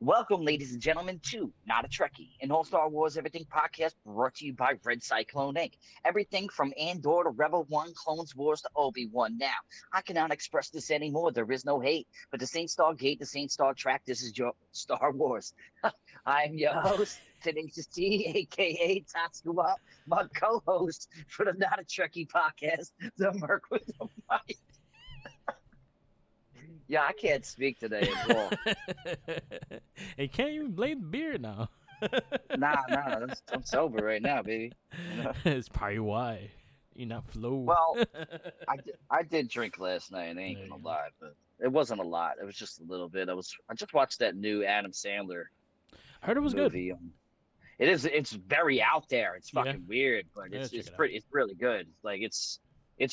Welcome, ladies and gentlemen, to Not a Trekkie, an all Star Wars Everything podcast brought to you by Red Cyclone Inc. Everything from Andor to Rebel One, Clones Wars to Obi-Wan. Now, I cannot express this anymore. There is no hate, but the Saint Star Gate, the Saint Star Track, this is your Star Wars. I am your host, Tenacious T, aka Tatsuya, my co-host for the Not a Trekkie podcast, the Merc with the Mic. Yeah, I can't speak today at all. He can't even blame the beer now. Nah, I'm sober right now, baby. You know. It's probably why you're not flow. Well, There I did drink last night. I ain't you gonna go. lie, but it wasn't a lot. It was just a little bit. I just watched that new Adam Sandler I heard it was good. movie. It's very out there. It's Yeah, fucking weird, but I gotta it's check it's it out. pretty it's really good. Like it's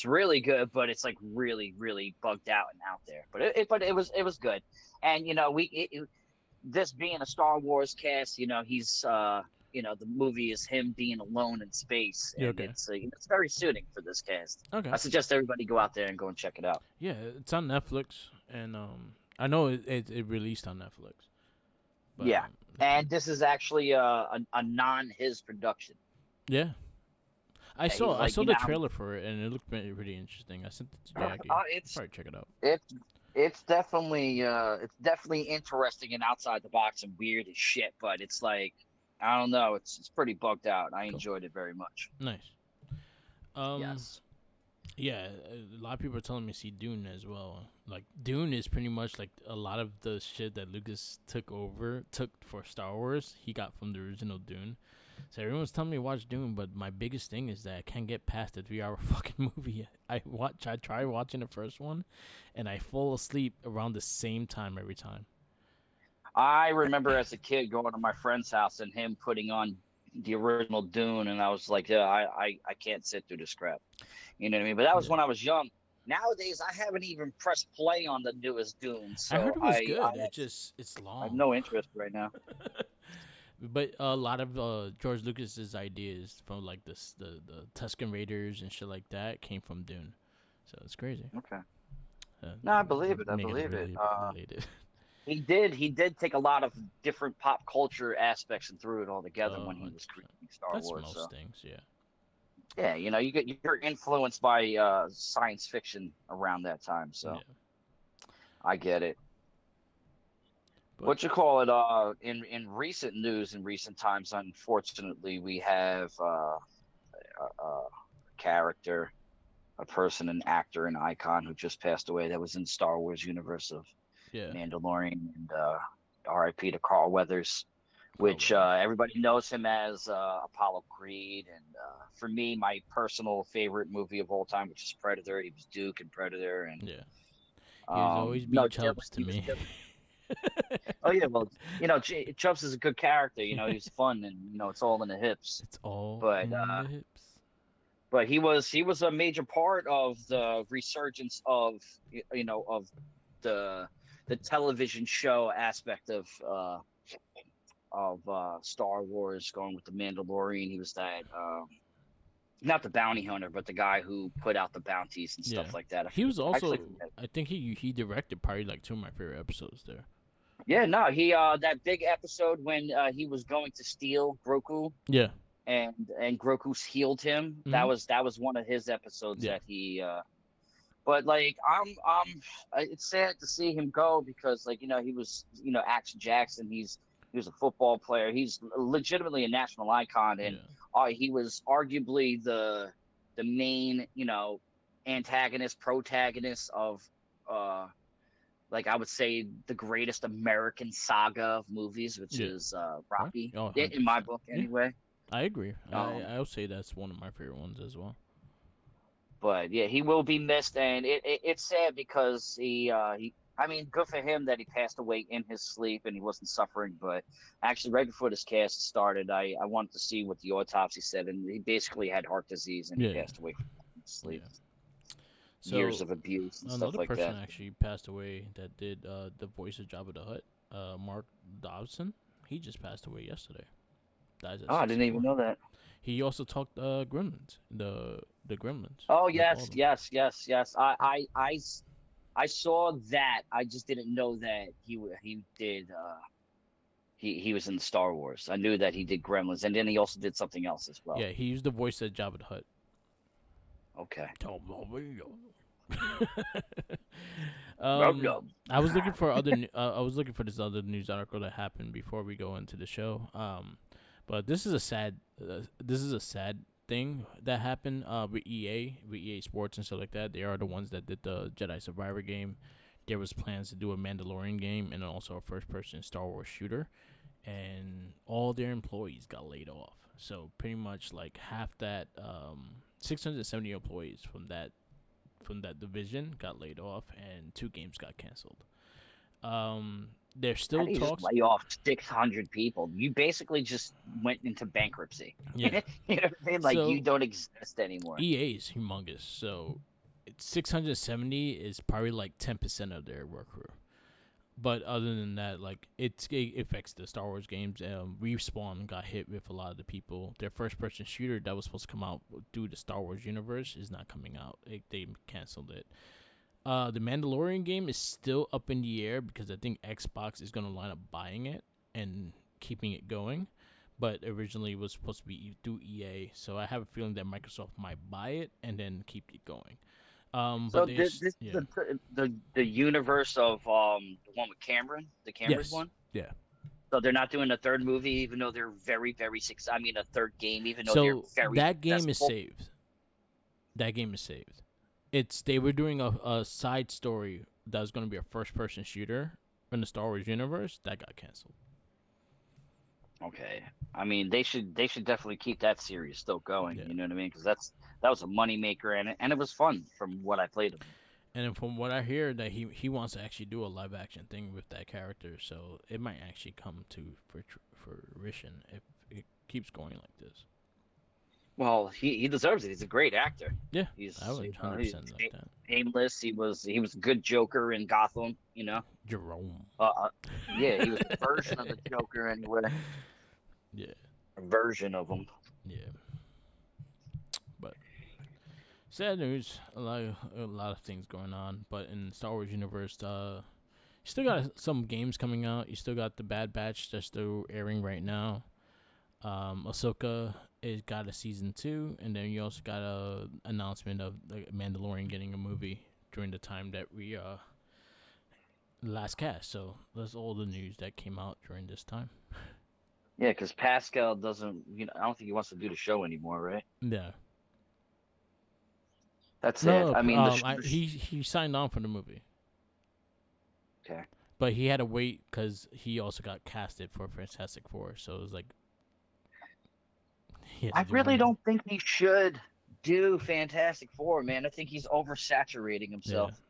really good, but it's like really bugged out and out there. But it was good. And this being a Star Wars cast, the movie is him being alone in space, Yeah, and okay. it's very suiting for this cast. Okay. I suggest everybody go out there and go and check it out. Yeah, it's on Netflix, and I know it released on Netflix, but Yeah, and this is actually a non his production. yeah, I Yeah, saw he's I like, saw the trailer for it, and it looked pretty interesting. I sent it to Jackie. it's Probably check it out. it's it's definitely interesting and outside the box and weird as shit, but it's like I don't know, it's pretty bugged out. I Cool. enjoyed it very much. Nice. Um, Yes. Yeah, a lot of people are telling me to see Dune as well. Like Dune is pretty much like a lot of the shit that Lucas took for Star Wars. He got from the original Dune. So everyone's telling me to watch Dune, but my biggest thing is that I can't get past the 3 hour fucking movie. I try watching the first one, and I fall asleep around the same time every time. I remember as a kid going to my friend's house and him putting on the original Dune, and I was like, yeah, I can't sit through this crap. You know what I mean? But that was Yeah, when I was young. Nowadays, I haven't even pressed play on the newest Dune, I heard so it was I good. have, It's I have long. no interest right now. But a lot of George Lucas's ideas from like the Tusken Raiders and shit like that came from Dune. So it's crazy. Okay. Uh, No, I believe it. I Make us believe it. really related. He did take a lot of different pop culture aspects and threw it all together when he was 100%. creating Star That's Wars. most So things, yeah. yeah, you're influenced by science fiction around that time. Yeah. So I get it. But What you call it? In recent news, in recent times, unfortunately, we have a character, a person, an actor, an icon who just passed away that was in Star Wars universe of yeah, Mandalorian, and R.I.P. to Carl Weathers, Carl which Weathers. everybody knows him as Apollo Creed, and for me, my personal favorite movie of all time, which is Predator. He was Duke in Predator, and Yeah. He was always be no, Chubbs to he was me. Dylan. Oh yeah, well, Chubbs is a good character. He's fun, and it's all in the hips. It's all But in the hips. he was a major part of the resurgence of of the television show aspect of Star Wars, going with the Mandalorian. He was that not the bounty hunter, but the guy who put out the bounties and Yeah. stuff like that. He was I actually also forget. I think he directed probably like two of my favorite episodes there. Yeah, no, he that big episode when he was going to steal Grogu, Yeah. and Grogu healed him. That Mhm. was that was one of his episodes Yeah. that he. But like it's sad to see him go because like he was Action Jackson. He was a football player. He's legitimately a national icon, and Yeah. he was arguably the main antagonist protagonist of uh like I would say the greatest American saga of movies, which Yeah. is Right? Rocky, Oh, in my 100%. book Yeah. anyway. I agree. Um, I'll say that's one of my favorite ones as well. but yeah, he will be missed, and it's sad because he. I mean, good for him that he passed away in his sleep and he wasn't suffering. But actually, right before this cast started, I wanted to see what the autopsy said, and he basically had heart disease and he Yeah. passed away from his sleep. Yeah. Years So of abuse and stuff another like person that. actually passed away that did the voice of Jabba the Hutt. Mark Dodson. He just passed away yesterday. Dies at Oh, I didn't even 64. know that. He also talked Gremlins. The Gremlins. Oh Like all of yes, them. yes, yes, yes. I saw that. I just didn't know that he did. He was in the Star Wars. I knew that he did Gremlins, and then he also did something else as well. Yeah, he used the voice of Jabba the Hutt. Okay. Rub um, rub. I was looking for I was looking for this other news article that happened before we go into the show. But this is a sad thing that happened. With EA Sports and stuff like that. They are the ones that did the Jedi Survivor game. There was plans to do a Mandalorian game and also a first-person Star Wars shooter, and all their employees got laid off. So pretty much like half that 670 employees from that division got laid off, and two games got canceled. There's How still do you just talks. lay off 600 people? You basically just went into bankruptcy. You Yeah. know what I mean? Like you So don't exist anymore. EA is humongous. So it's 670 is probably like 10% of their work crew. But other than that, like it affects the Star Wars games. Respawn got hit with a lot of the people. Their first-person shooter that was supposed to come out through the Star Wars universe is not coming out. They canceled it. The Mandalorian game is still up in the air because I think Xbox is gonna line up buying it and keeping it going. But originally it was supposed to be through EA, so I have a feeling that Microsoft might buy it and then keep it going. So But there's this is yeah, the universe of the one with Cameron, the Cameron yes, one. yeah. So they're not doing a third movie, even though they're very successful. I mean, a third game, even though they're So very that game is successful. saved. That game is saved. It's they were doing a side story that was gonna be a first-person shooter in the Star Wars universe that got canceled. Okay. I mean, they should definitely keep that series still going. Yeah. You know what I mean? Because that was a money maker, and it was fun from what I played of it. And then from what I hear, that he wants to actually do a live action thing with that character, so it might actually come to fruition if it keeps going like this. Well, he deserves it. He's a great actor. Yeah, I He's would he's 100% like that. shameless. He was a good Joker in Gotham. Jerome. Uh, uh, yeah, he was a version of the Joker anyway. Yeah, A version of him. yeah. But sad news. A lot of things going on. But in Star Wars universe, you still got some games coming out. You still got the Bad Batch that's still airing right now. Ahsoka is got a season 2, and then you also got a announcement of the Mandalorian getting a movie during the time that we last cast. So that's all the news that came out during this time. Yeah, because Pascal doesn't. I don't think he wants to do the show anymore, right? Yeah. That's sad. No, I mean, he signed on for the movie, okay. but he had to wait because he also got casted for Fantastic Four. So it was like he had to I do really one. don't think he should do Fantastic Four, man. I think he's oversaturating Yeah. himself.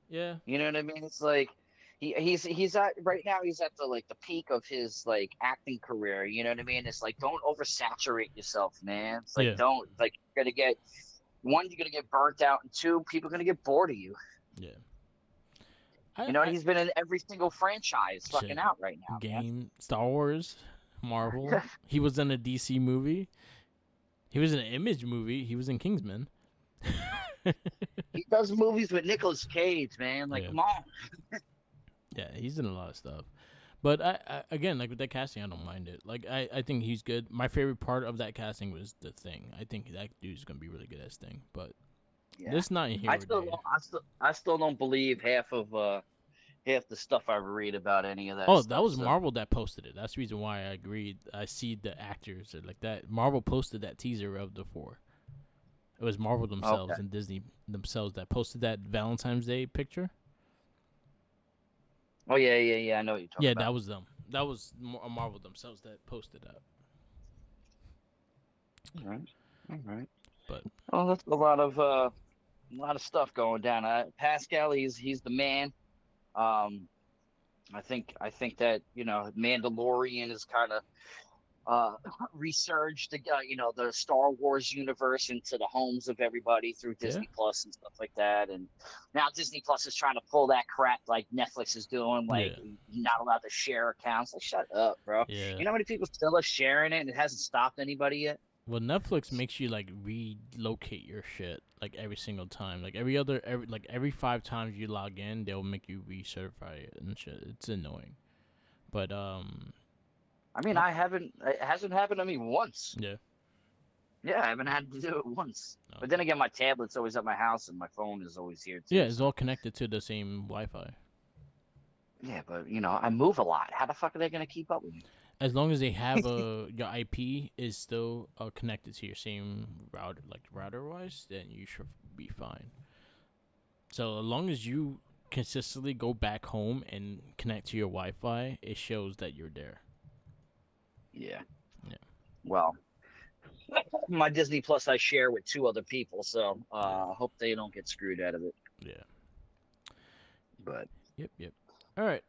Yeah. You know what I mean? It's like he's at right now. He's at the peak of his like acting career. You know what I mean? It's like don't oversaturate yourself, man. It's like Yeah. don't like you're gonna get one, you're gonna get burnt out, and two, people are gonna get bored of you. Yeah. I He's been in every single franchise fucking shit. out right now, man. Game Star Wars, Marvel. He was in a DC movie. He was in an Image movie. He was in Kingsman. He does movies with Nicolas Cage, man. Like, Yeah. come on. Yeah, he's in a lot of stuff. But I again, like with that casting, I don't mind it. Like I think he's good. My favorite part of that casting was the Thing. I think that dude's gonna be really good as Thing. But Yeah, this not in here today. I still don't believe half the stuff I read about any of that Oh, that stuff. was So Marvel that posted it. That's the reason why I agreed. I see the actors are like that. Marvel posted that teaser of the four. It was Marvel okay. themselves and Disney themselves that posted that Valentine's Day picture. Oh yeah. I know what you're talking Yeah, about. that was them. That was Marvel themselves that posted that. All right, all right. But Well, that's a lot of stuff going down. Pascal, he's the man. Um, I think that Mandalorian is kind of uh resurged the Star Wars universe into the homes of everybody through yeah, Disney Plus and stuff like that. And now Disney Plus is trying to pull that crap like Netflix is doing, like yeah, you're not allowed to share accounts. Like, shut up, bro. yeah. You know how many people still are sharing it and it hasn't stopped anybody yet? Well, Netflix makes you like relocate your shit like every single time. Like every 5 times you log in, they'll make you recertify it and shit. It's annoying. But I mean, Oh, I haven't. It hasn't happened to me once. yeah. Yeah, I haven't had to do it once. But then Okay. again, my tablet's always at my house, and my phone is always here Yeah, too. it's So all connected to the same Wi-Fi. yeah, but I move a lot. How the fuck are they gonna keep up with me? As long as they have your IP is still connected to your same router, like router wise, then you should be fine. So as long as you consistently go back home and connect to your Wi-Fi, it shows that you're there. Yeah. Yeah, Well, my Disney Plus I share with two other people, so yeah, I hope they don't get screwed out of it. yeah. But Yep, yep. All right.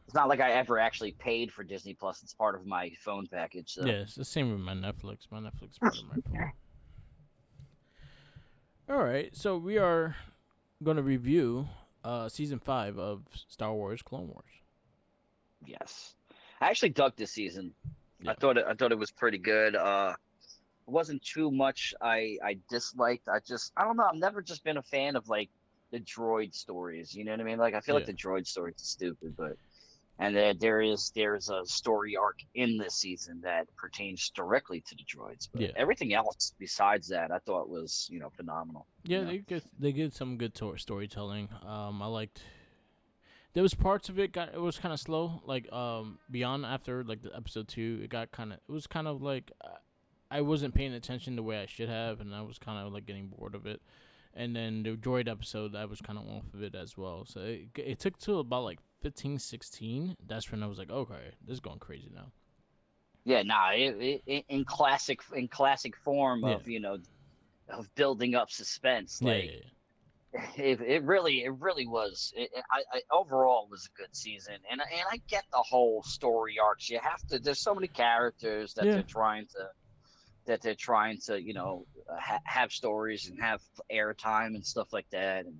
it's not like I ever actually paid for Disney Plus. It's part of my phone package. Yeah, So it's the same with my Netflix. My Netflix is part of my phone. All right. So we are going to review season 5 of Star Wars Clone Wars. yes, I actually dug this season. Yeah, I thought it was pretty good. It wasn't too much I disliked. I don't know. I've never just been a fan of like the droid stories. You know what I mean? Like I feel like yeah. the droid stories are stupid, but and there's a story arc in this season that pertains directly to the droids. But Yeah. everything else besides that, I thought was phenomenal. Yeah, they get some good storytelling. I liked there was parts of it was kind of slow. Like beyond after like the episode 2, it was kind of like I wasn't paying attention the way I should have, and I was kind of like getting bored of it. And then the droid episode, I was kind of off of it as well. So it took till about like 15, 16. That's when I was like, okay, this is going crazy now. Yeah, nah, in classic form Yeah, of building up suspense. yeah, Like yeah, it really was. I overall was a good season, and I get the whole story arcs. You have to. There's so many characters yeah. that they're trying to have stories and have airtime and stuff like that. And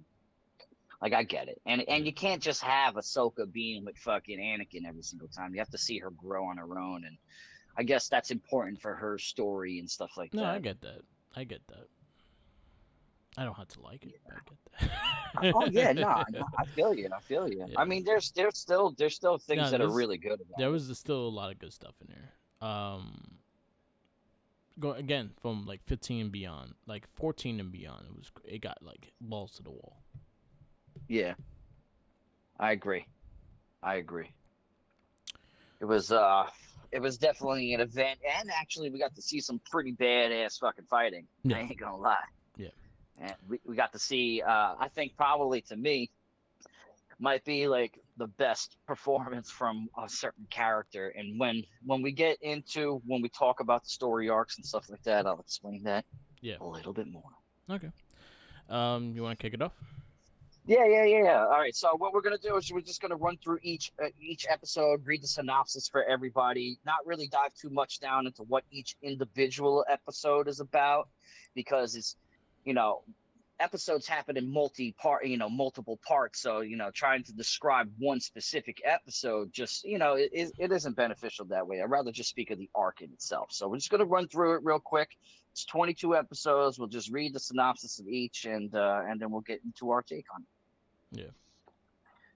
like I get it, and Yeah. you can't just have Ahsoka being with fucking Anakin every single time. You have to see her grow on her own, and I guess that's important for her story and stuff like No, I that. get that. I get that. I don't have to like it, but Oh I yeah, get no, that. no, I feel you. I feel you. I Yeah. mean, there's still things No, that are really good there about it. was still a lot of good stuff in there. Go again from like 15 and beyond, like 14 and beyond. It got like balls to the wall. Yeah, I agree. I agree. It was definitely an event, and actually we got to see some pretty badass fucking fighting. I Yeah, ain't gonna lie. yeah, And we got to see I think probably to me might be like the best performance from a certain character. And when we talk about the story arcs and stuff like that, I'll explain that yeah. a little bit more. Okay. You want to kick it off? Yeah. All right. So what we're gonna do is we're just gonna run through each episode, read the synopsis for everybody, not really dive too much down into what each individual episode is about, because it's you know episodes happen in multiple parts. So trying to describe one specific episode just it isn't beneficial that way. I'd rather just speak of the arc in itself. So we're just gonna run through it real quick. It's 22 episodes. We'll just read the synopsis of each, and then we'll get into our take on it. Yeah.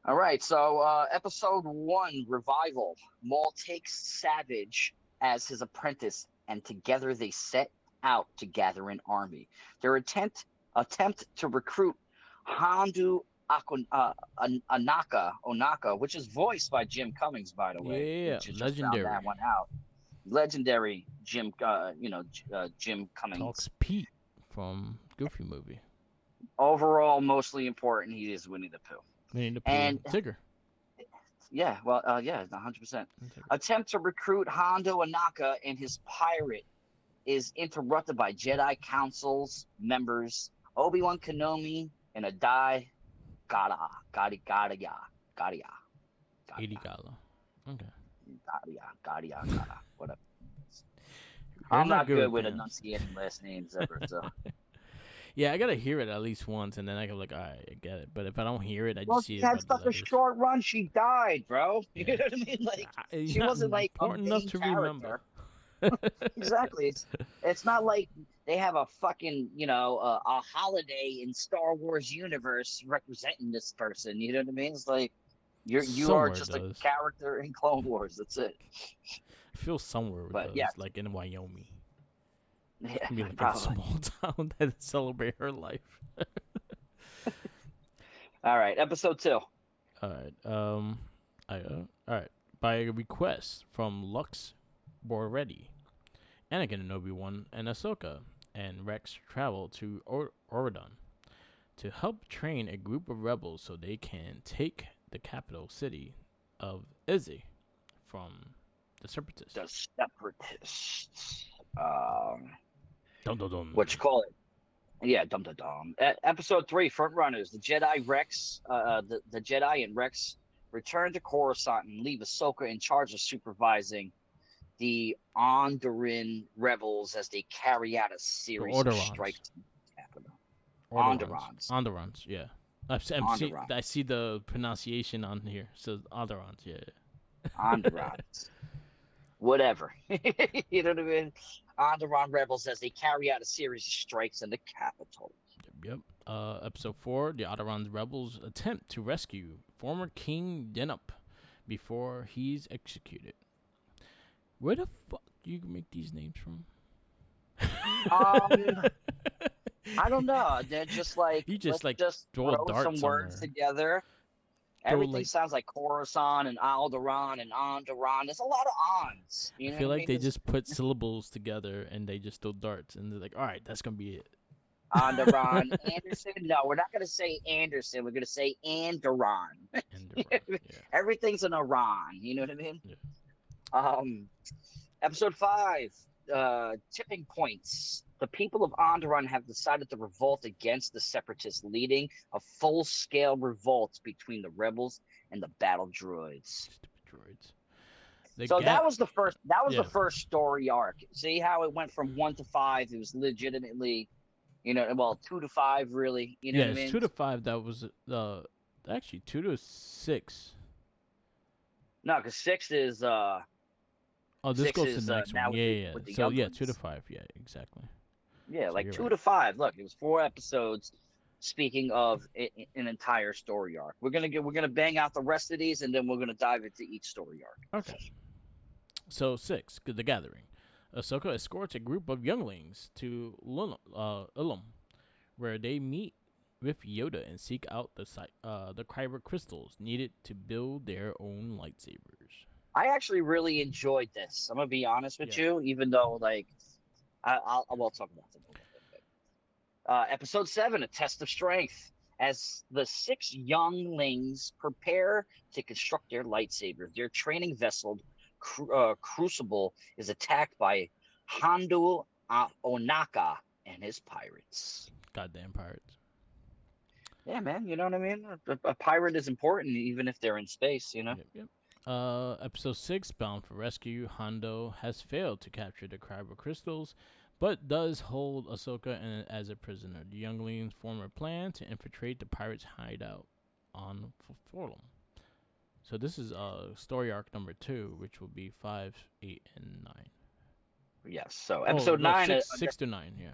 All right, so episode one, Revival. Maul takes Savage as his apprentice, and together they set out to gather an army. Their attempt to recruit Hondo Onaka, which is voiced by Jim Cummings, by the way. Yeah, Just found that legendary. one out. Legendary Jim Talks Cummings. Pete from Goofy movie. Overall, mostly important, he is Winnie the Pooh. Winnie the Pooh. And Tigger. yeah, well, yeah, 100%. Tigger. Attempt to recruit Hondo Anaka and his pirate is interrupted by Jedi Council's members Obi-Wan Kenobi and Adai Gada Gadi Gadia Gadia 80 Gadia Gala. Okay. Gada whatever. You're I'm not not good good with with pronouns. enunciating last names ever, so. Yeah, I gotta hear it at least once, and then I go like, alright, I get it. But if I don't hear it, I Well, just see she it by had the such a letters. short run. She died, bro. You Yeah. know what I mean? Like It's she not wasn't like a important enough main to remember. character. Exactly. It's not like they have a fucking a holiday in Star Wars universe representing this person. You know what I mean? It's like You are Somewhere it just a does. character in Clone Wars. That's it. I feel somewhere it But yeah, does, like in Wyoming. yeah, Be like in a probably. small town that celebrate her life. All right, episode two. Alright, alright. By request from Lux Boretti, Anakin and Obi-Wan and Ahsoka and Rex travel to Oridon to help train a group of rebels so they can take the capital city of Izzy from the Separatists. The Separatists. Um, Dun dun dun. what you call it? Yeah, dum dum dum. Episode three, front runners. The Jedi and Rex return to Coruscant and leave Ahsoka in charge of supervising the Onderan rebels as they carry out a The series of Orderons. strikes in the capital. Orderons. Onderons. Onderons, yeah. I Onderons. see the pronunciation on here. It says Onderons, yeah. Onderons. Whatever. You know what I mean? Onderon rebels as they carry out a series of strikes in the capital. Yep. Episode 4, the Onderons rebels attempt to rescue former King Denup before he's executed. Where the fuck do you make these names from? Um, I don't know. They're just like, You just let's like just throw a throw dart some words somewhere. together. Throw Everything like sounds like Coruscant and Alderaan and Onderon. There's a lot of ons. I You know feel what I like mean? they There's just put syllables together and they just throw darts and they're like, all right, that's gonna be it. Onderon, Anderson. No, we're not going to say Anderson. We're going to say Anderon. And the run, yeah, Everything's an Iran. You know what I mean? yeah. Um, Episode 5, Tipping Points. The people of Onderon have decided to revolt against the Separatists, leading a full-scale revolt between the rebels and the battle droids. Stupid droids. The So gap, that was the yeah, first story arc. See how it went from 1 to 5? It was legitimately, well, 2 to 5 really, you know yeah. what I It's mean? 2 to 5. That was actually 2 to 6. No, because Oh, this 6 goes to is the next one. now Yeah, yeah, yeah. with the So yeah, two to younglings. five. Yeah, exactly. Yeah, So like you're 2 right. to 5. Look, it was 4 episodes. Speaking of an entire story arc, we're gonna bang out the rest of these, and then we're gonna dive into each story arc. Okay. So 6, the gathering. Ahsoka escorts a group of younglings to Ilum, where they meet with Yoda and seek out the kyber crystals needed to build their own lightsabers. I actually really enjoyed this. I'm gonna be honest with Yeah. you, even though like we'll talk about it a little bit. Episode 7, A Test of Strength. As the 6 younglings prepare to construct their lightsabers, their training vessel, Crucible, is attacked by Hondo Onaka and his pirates. Goddamn pirates. Yeah, man, you know what I mean? A pirate is important, even if they're in space, you know? Yep, yep. Episode 6, Bound for Rescue. Hondo has failed to capture the kyber crystals, but does hold Ahsoka as a prisoner. The younglings form a plan to infiltrate the pirates' hideout on Forlum. So this is story arc number 2, which will be 5, 8, and 9. Yes. So Oh no, 6 to 9. Yeah.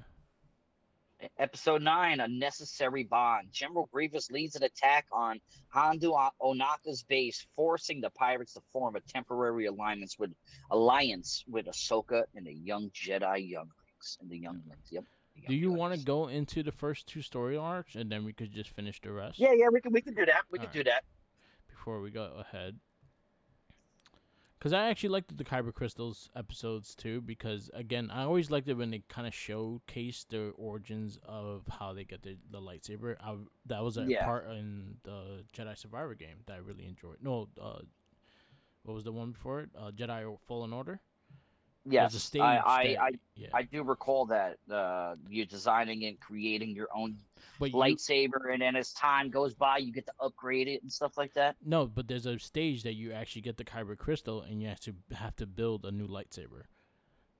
Episode 9, A Necessary Bond. General Grievous leads an attack on Hondo Onaka's base, forcing the pirates to form a temporary alliance with Ahsoka and the young Jedi younglings. And the Yeah. younglings, yep. The Do you want to younglings. go into the first 2 story arcs and then we could just finish the rest? Yeah, we can do that. We All can right. do that. Before we go ahead, because I actually liked the Kyber Crystals episodes too. Because again, I always liked it when they kind of showcase the origins of how they get the lightsaber. That was a Yeah. part in the Jedi Survivor game that I really enjoyed. No, what was the one before it? Jedi Fallen Order. There's a Yes. stage that yeah, I do recall that you're designing and creating your own but you lightsaber, and then as time goes by, you get to upgrade it and stuff like that. no, but there's a stage that you actually get the Kyber Crystal and you actually have to build a new lightsaber.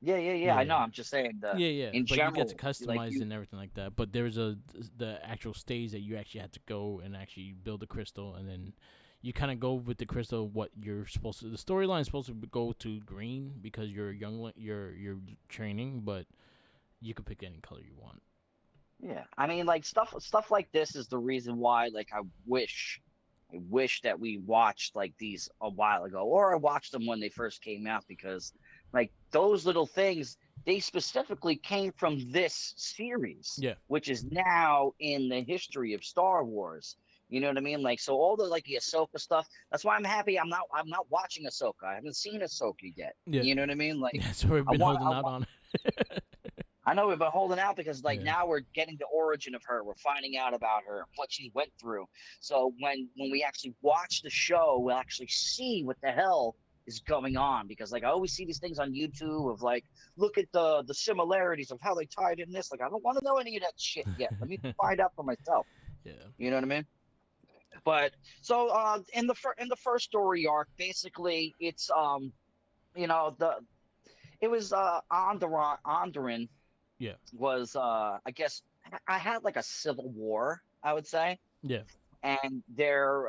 Yeah. I Yeah. know. I'm just saying the Yeah, yeah, in but you get to general, like customize you. and everything like that. But there's the actual stage that you actually had to go and actually build a crystal, and then you kind of go with the crystal what you're supposed to. The storyline is supposed to go to green because you're young, you're training, but you can pick any color you want. Yeah, I mean, like stuff like this is the reason why, like, I wish I wish that we watched like these a while ago, or I watched them when they first came out because like those little things, they specifically came from this series, Yeah. which is now in the history of Star Wars. You know what I mean? Like so all the like the Ahsoka stuff. That's why I'm happy I'm not watching Ahsoka. I haven't seen Ahsoka yet. Yeah. You know what I mean? Like Yeah. So we've I been want holding I out want on. I know we've been holding out because like Yeah. now we're getting the origin of her. We're finding out about her, what she went through. So when we actually watch the show, we'll actually see what the hell is going on. Because like I always see these things on YouTube of like, look at the similarities of how they tied in this. Like I don't want to know any of that shit yet. Let me find out for myself. Yeah. You know what I mean? But so in the first story arc, basically it's the it was Onderon Yeah. was I guess I had like a civil war, I would say, Yeah. and their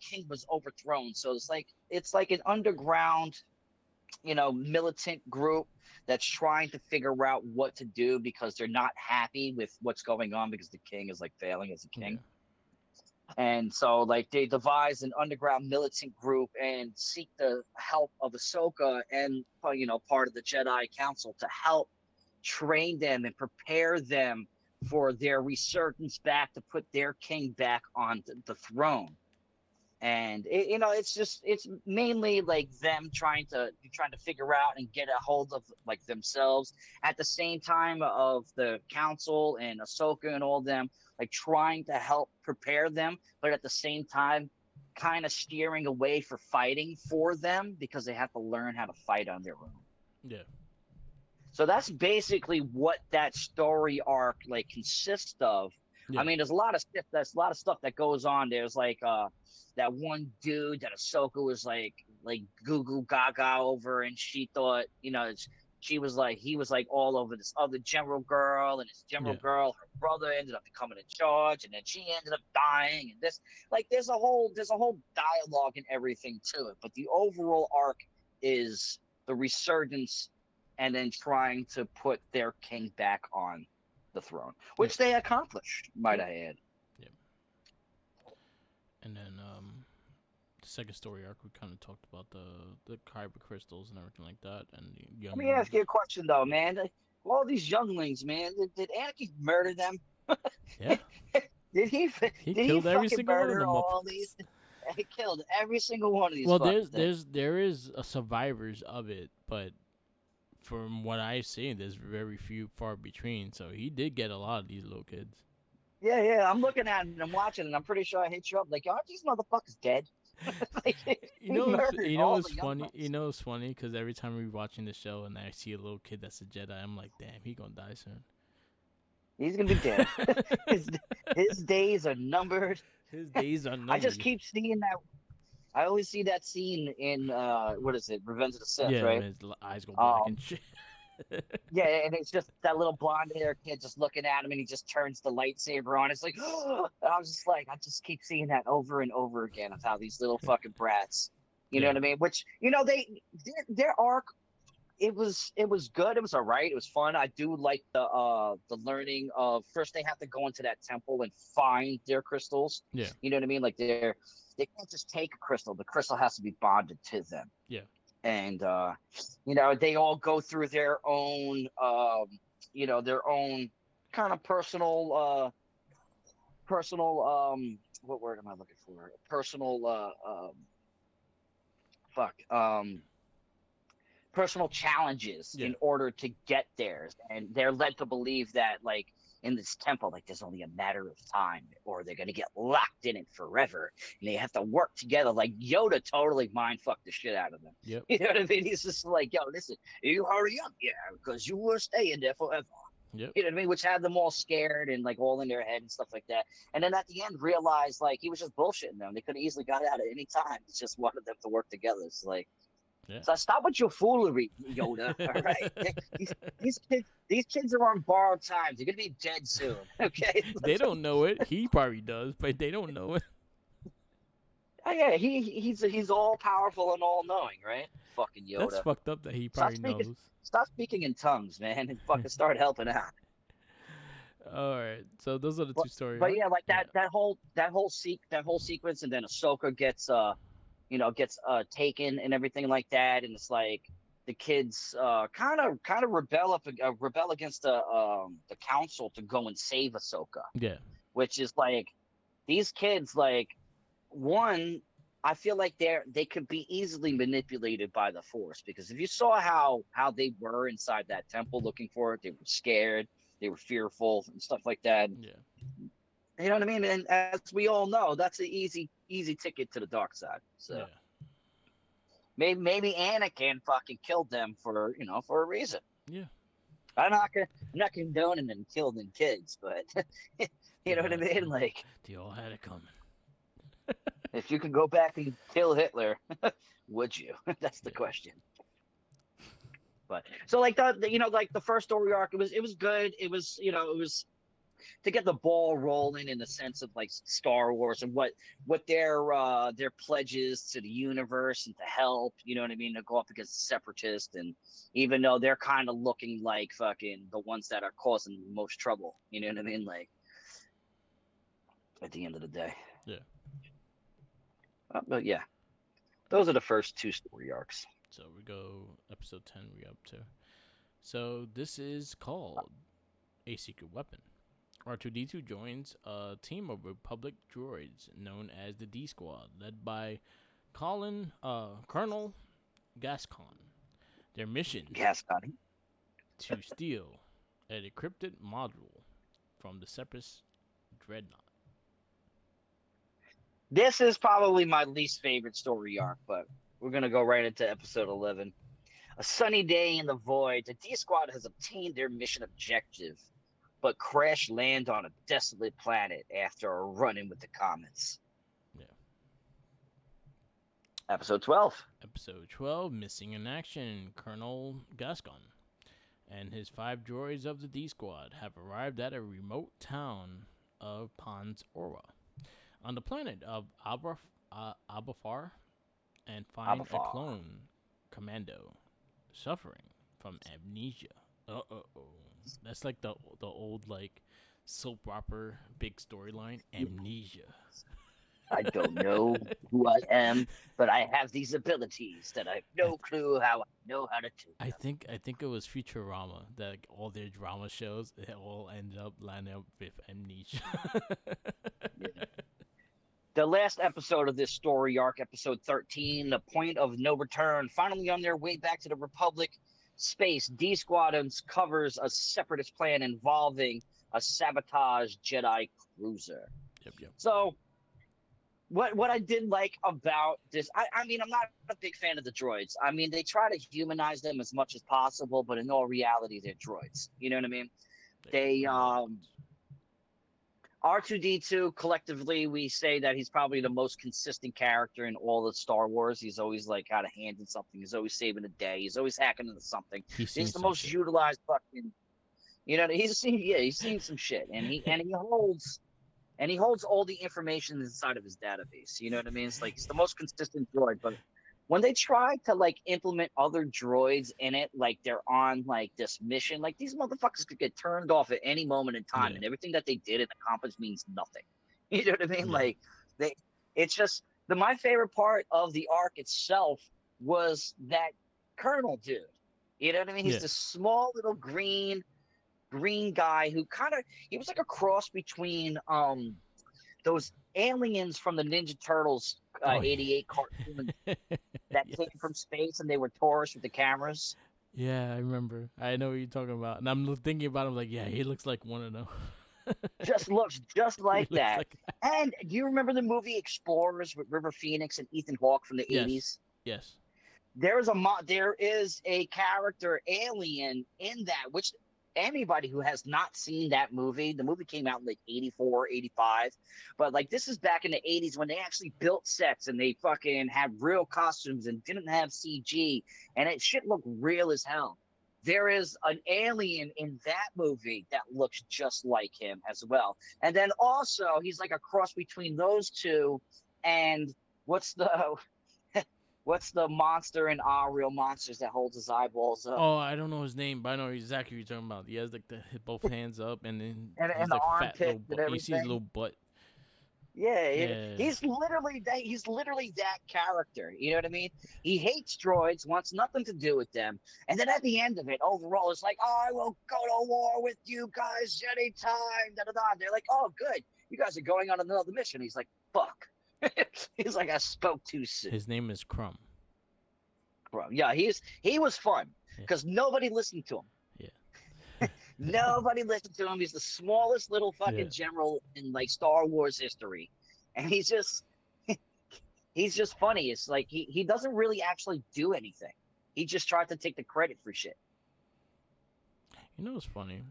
king was overthrown. So it's like an underground, militant group that's trying to figure out what to do because they're not happy with what's going on because the king is like failing as a king. Yeah. And so like they devise an underground militant group and seek the help of Ahsoka and part of the Jedi Council to help train them and prepare them for their resurgence back to put their king back on the throne. And it's mainly like them trying to figure out and get a hold of like themselves at the same time of the council and Ahsoka and all them like trying to help prepare them, but at the same time kind of steering away for fighting for them because they have to learn how to fight on their own. Yeah. So that's basically what that story arc like consists of. I Yeah. mean, there's a lot of stuff that goes on. There's like that one dude that Ahsoka was like goo goo gaga over, and she thought she was like he was like all over this other general girl, and this general Yeah. girl, her brother ended up becoming in charge, and then she ended up dying, and this like there's a whole dialogue and everything to it. But the overall arc is the resurgence and then trying to put their king back on the throne, Yeah. which they accomplished, might Yep. I add. Yep. And then the second story arc, we kind of talked about the kyber crystals and everything like that, and the Let me ask younglings. you a question though, man. All these younglings, man, did Anakin murder them? Yeah. did he He did he killed every fucking single one of murder them up. all these? He killed every single one of these Well, fucking things. there is a survivors of it, but from what I've seen, there's very few far between. So he did get a lot of these little kids. Yeah, yeah. I'm looking at it and I'm watching it, and I'm pretty sure I hit you up like, aren't these motherfuckers dead? Like he murdered all the young You ones. know it's funny because every time we're watching the show and I see a little kid that's a Jedi, I'm like, damn, he gonna die soon. He's gonna be dead. his his days are numbered. His days are I just numbered. keep seeing that. I always see that scene in what is it, Revenge of the Sith, Yeah, right? his eyes go black Um, and shit. yeah, and it's just that little blonde hair kid just looking at him, and he just turns the lightsaber on. It's like, and I was just like, I just keep seeing that over and over again of how these little fucking brats, you know Yeah, what I mean? Which their arc, it was good. It was all right. It was fun. I do like the learning of first they have to go into that temple and find their crystals. yeah, You know what I mean? Like they can't just take a crystal. The crystal has to be bonded to them. yeah, And they all go through their own kind of personal what word am I looking for? Personal fuck personal challenges yeah, in order to get theirs, and they're led to believe that like in this temple like there's only a matter of time or they're going to get locked in it forever, and they have to work together. Like Yoda totally mind fucked the shit out of them. yep, You know what I mean? He's just like, yo, listen, you hurry up, yeah, because you will stay in there forever. yep, You know what I mean? Which had them all scared and like all in their head and stuff like that. And then at the end realized like he was just bullshitting them. They could have easily got out at any time. He just wanted them to work together. It's like, yeah. so stop with your foolery, Yoda. All right, these kids are on borrowed time. They're gonna be dead soon. Okay. They don't know it. He probably does, but they don't know it. Oh, yeah, he's all powerful and all knowing, right? Fucking That's Yoda. fucked up that he Stop probably speaking. knows. Stop speaking in tongues, man, and fucking start helping out. All right. So those are the But two story but arc. yeah, like Yeah. that whole sequence, and then Ahsoka gets gets taken and everything like that, and it's like the kids kind of rebel against the council to go and save Ahsoka, Yeah. which is like these kids like one. I feel like they could be easily manipulated by the Force because if you saw how they were inside that temple looking for it, they were scared, they were fearful and stuff like that. Yeah. You know what I mean? And as we all know, that's an easy ticket to the dark side. So Yeah. maybe Anakin fucking killed them for for a reason. Yeah. I'm not condoning them killing kids, but you They know what I had. mean? Like They all had it coming. if you could go back and kill Hitler, would you? That's the Yeah. question. But so like like the first story arc, it was good. It was it was to get the ball rolling in the sense of like Star Wars and what their pledges to the universe and to help, you know what I mean, to go up against the separatists, and even though they're kind of looking like fucking the ones that are causing the most trouble, you know what I mean, like at the end of the day. Yeah. But yeah, those are the first two story arcs. So we go episode 10. We up to. So this is called A Secret Weapon. R2D2 joins a team of Republic droids known as the D Squad, led by Colonel Gascon. Their mission: Gas Cutting. to steal a decrypted module from the Separatist dreadnought. This is probably my least favorite story arc, but we're gonna go right into episode 11. A sunny day in the void, the D Squad has obtained their mission objective, but crash land on a desolate planet after a run in with the comets. Yeah. Episode 12. Episode 12: Missing in Action. Colonel Gascon and his 5 droids of the D Squad have arrived at a remote town of Pons Orwa on the planet of Abafar and find a Abafar. clone commando suffering from amnesia. Oh. That's like the old like soap opera big storyline, amnesia. I don't know who I am, but I have these abilities that I have I no clue how I know how to do I them. think I think it was Futurama that like, all their drama shows it all ended up lining up with amnesia. Yeah. The last episode of this story arc, episode 13, the point of no return, finally on their way back to the Republic space, D Squad uncovers a separatist plan involving a sabotage Jedi cruiser. Yep, yep. So, what I did like about this, I mean, I'm not a big fan of the droids. I mean, they try to humanize them as much as possible, but in all reality, they're droids. You know what I mean? They They robots. R2D2 collectively we say that he's probably the most consistent character in all of Star Wars. He's always like got a hand in something. He's always saving the day. He's always hacking into something. He's seen He's the some most shit. utilized fucking he's seen some shit, and he holds all the information inside of his database. You know what I mean? It's like he's the most consistent droid. But when they try to like implement other droids in it, like they're on like this mission, like these motherfuckers could get turned off at any moment in time, Yeah, and everything that they did and accomplished means nothing. You know what I mean? yeah, Like they, it's just my favorite part of the arc itself was that Colonel dude. You know what I mean? He's yeah. this small little green guy who he was like a cross between those aliens from the Ninja Turtles Oh, 88 cartoon that came yes. from space and they were tourists with the cameras. Yeah, I remember. I know what you're talking about, and I'm thinking about him like, yeah, he looks like one of them. Just looks just He like looks that. like that. And do you remember the movie Explorers with River Phoenix and Ethan Hawke from the Yes, 80s? yes. There is a character alien in that, which anybody who has not seen that movie, the movie came out in like 84, 85, but like this is back in the 80s when they actually built sets and they fucking had real costumes and didn't have CG, and it shit looked real as hell. There is an alien in that movie that looks just like him as well. And then also he's like a cross between those two and what's the what's the monster in Our Real Monsters that holds his eyeballs up Oh, I don't know his name, but I know exactly what you're talking about. He has like both hands up, and then and he's the like fat little armpits and butt. You see his little everything? butt. Yeah, Yeah, he's literally that. He's literally that character. You know what I mean? He hates droids, wants nothing to do with them, and then at the end of it, overall, it's like, "Oh, I will go to war with you guys anytime." Da da da. They're like, "Oh, good, you guys are going on another mission." He's like, "Fuck." He's like, "I spoke too soon." his name is Crumb. Bro, yeah, he was fun Yeah, because nobody listened to him. yeah, Nobody listened to him. He's the smallest little yeah. fucking general in like Star Wars history, and he's just funny. It's like he doesn't really actually do anything. He just tries to take the credit for shit. You know what's funny?